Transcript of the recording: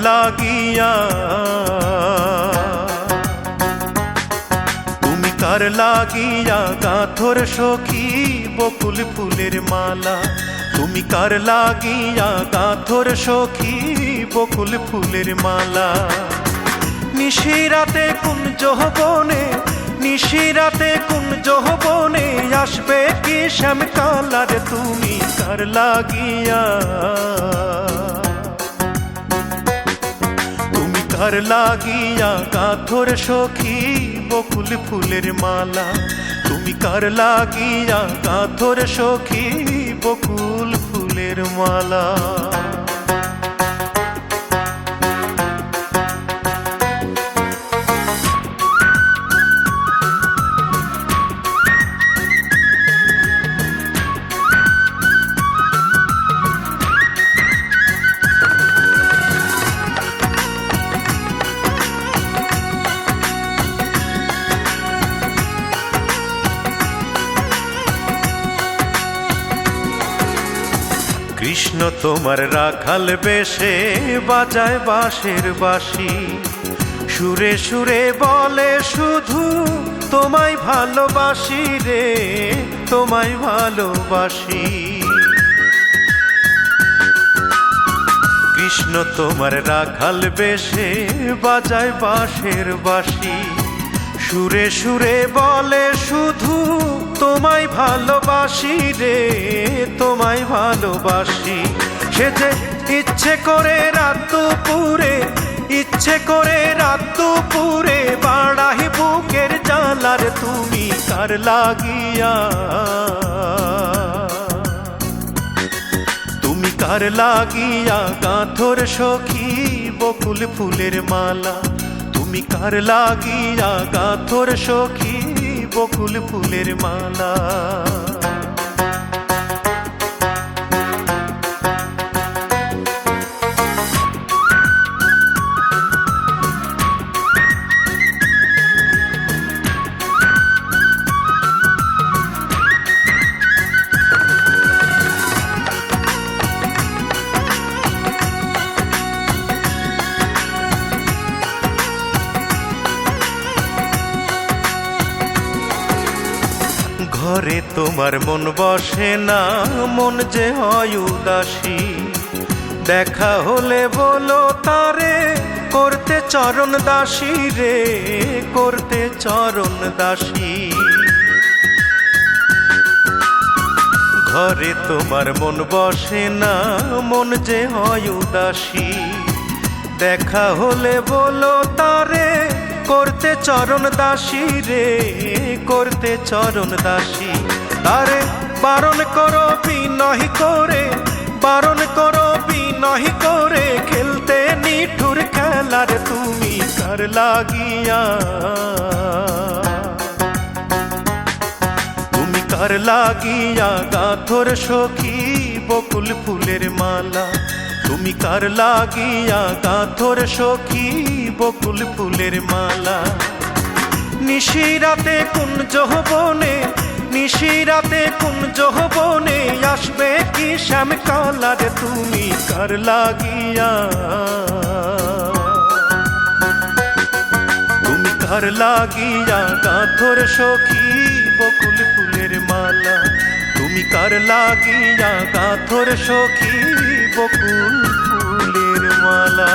লাগিয়া, তুমি কার লাগিয়া গাঁথর সখী বকুল ফুলের মালা, তুমি কার লাগিয়া গাঁথর সখী বকুল ফুলের মালা। নিশিরাতে কুঞ্জ বনে, নিশিরাতে কুঞ্জ বনে আসবে কি শ্যামকালার, তুমি কার লাগিয়া, তুমি কার লাগিয়া গাঁথর সখী বকুল ফুলের মালা, তুমি কার লাগিয়া গাঁথর সখী বকুল ফুলের মালা। কৃষ্ণ তোমার রাখাল বেশে বাজায় বাঁশের বাঁশি, সুরে সুরে বলে শুধু তোমায় ভালোবাসি রে, তোমায় ভালোবাসি। কৃষ্ণ তোমার রাখাল বেশে বাজায় বাঁশের বাঁশি, সুরে সুরে বলে শুধু তোমায় ভালোবাসি রে, তোমায় ভালোবাসি। সে যে ইচ্ছে করে রাত দুপুরে, ইচ্ছে করে রাত দুপুরে বাড়াই বুকের জ্বালার, তুমি কার লাগিয়া, তুমি কার লাগিয়া গাঁথর সখী বকুল ফুলের মালা, তুমি কার লাগিয়া গাঁথর সখী বকুল ফুলের মালা। ঘরে তোমার মন বসে না, মন যে হয় উদাসী, দেখা হলে বলো তারে করতে চরণ দাসী রে, করতে চরণ দাসী। ঘরে তোমার মন বসে না, মন যে হয় উদাসী, দেখা হলে বলো তারে করতে চরণ দাসী রে, করতে চরণ দাসী। তারে বারণ করো বিনয় করে, বারণ করো বিনয় করে খেলতে নিঠুর খেলার, তুমি কার লাগিয়া, তুমি কার লাগিয়া গাঁথর সখী বকুল ফুলের মালা, তুমি কার লাগিয়া গাঁথর সখী বকুল ফুলের মালা। নিশিরাতে কুঞ্জ বনে, নিশিরাতে কুঞ্জ বনে আসবে কি শ্যামকালার, তুমি কার লাগিয়া, তুমি কার লাগিয়া গাঁথর সখী বকুল ফুলের মালা, তুমি কার লাগিয়া গাঁথর সখী বকুল ফুলের মালা।